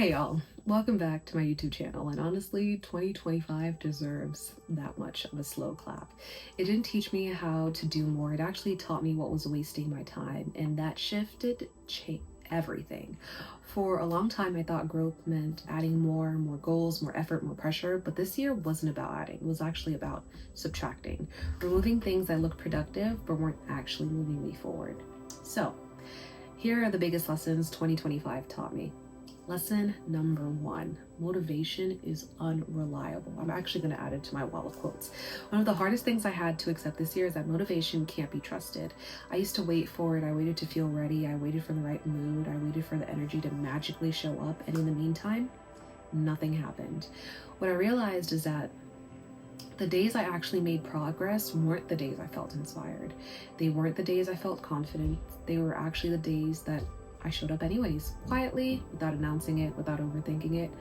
Hey y'all, welcome back to my YouTube channel, and honestly 2025 deserves that much of a slow clap. It didn't teach me how to do more, it actually taught me what was wasting my time, and that shifted everything. For a long time I thought growth meant adding more goals, more effort, more pressure, but this year wasn't about adding, it was actually about subtracting, removing things that looked productive but weren't actually moving me forward. So here are the biggest lessons 2025 taught me. Lesson number 1, motivation is unreliable. I'm actually going to add it to my wall of quotes. One of the hardest things I had to accept this year is that motivation can't be trusted. I used to wait for it. I waited to feel ready. I waited for the right mood. I waited for the energy to magically show up. And in the meantime, nothing happened. What I realized is that the days I actually made progress weren't the days I felt inspired. They weren't the days I felt confident. They were actually the days that I showed up anyways, quietly, without announcing it, without overthinking it.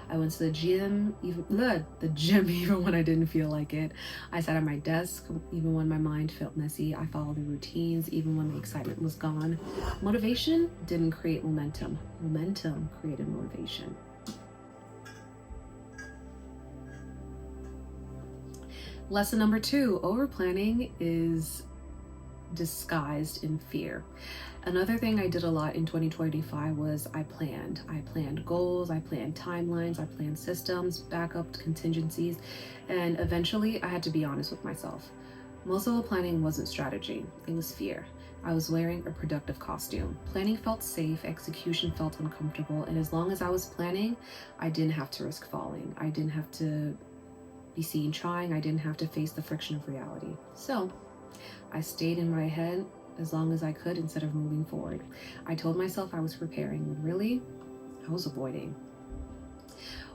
I went to the gym even when I didn't feel like it. I sat at my desk even when my mind felt messy. I followed the routines even when the excitement was gone. Motivation didn't create momentum. Momentum created motivation. Lesson number 2, overplanning is disguised in fear. Another thing I did a lot in 2025 was I planned goals, I planned timelines, I planned systems, backup contingencies, and eventually I had to be honest with myself. Most of the planning wasn't strategy, it was fear. I was wearing a productive costume. Planning felt safe, execution felt uncomfortable, and as long as I was planning, I didn't have to risk falling. I didn't have to be seen trying, I didn't have to face the friction of reality. So I stayed in my head as long as I could instead of moving forward. I told myself I was preparing, when really, I was avoiding.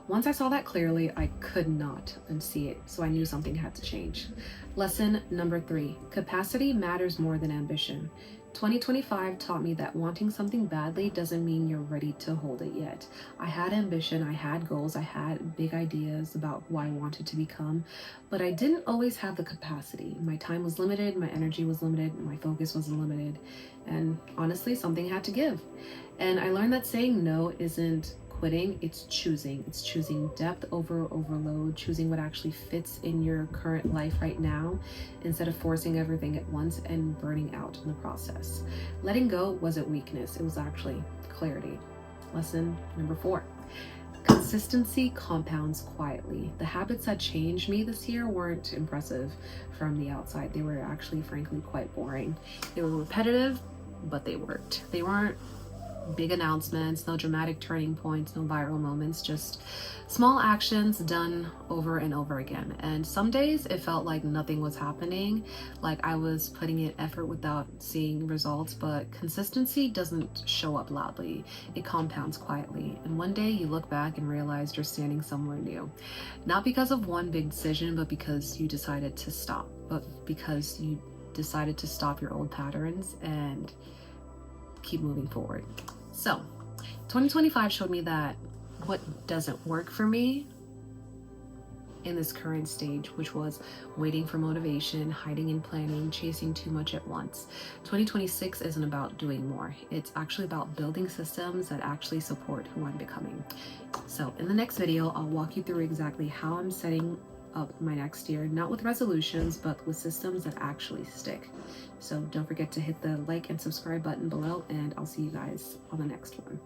Once I saw that clearly, I could not unsee it, so I knew something had to change. Lesson number 3, capacity matters more than ambition. 2025 taught me that wanting something badly doesn't mean you're ready to hold it yet. I had ambition, I had goals, I had big ideas about who I wanted to become, but I didn't always have the capacity. My time was limited, my energy was limited, my focus was limited, and honestly, something had to give. And I learned that saying no isn't quitting, it's choosing. It's choosing depth over overload, choosing what actually fits in your current life right now instead of forcing everything at once and burning out in the process. Letting go wasn't weakness, it was actually clarity. Lesson number 4. Consistency compounds quietly. The habits that changed me this year weren't impressive from the outside. They were actually, frankly, quite boring. They were repetitive, but they worked. They weren't big announcements, no dramatic turning points, no viral moments, just small actions done over and over again. And some days it felt like nothing was happening, like I was putting in effort without seeing results, but consistency doesn't show up loudly, it compounds quietly. And one day you look back and realize you're standing somewhere new. Not because of one big decision, but because you decided to stop, your old patterns and keep moving forward. So 2025 showed me that what doesn't work for me in this current stage, which was waiting for motivation, hiding in planning, chasing too much at once. 2026 isn't about doing more. It's actually about building systems that actually support who I'm becoming. So in the next video, I'll walk you through exactly how I'm setting up my next year, not with resolutions, but with systems that actually stick. So don't forget to hit the like and subscribe button below, and I'll see you guys on the next one.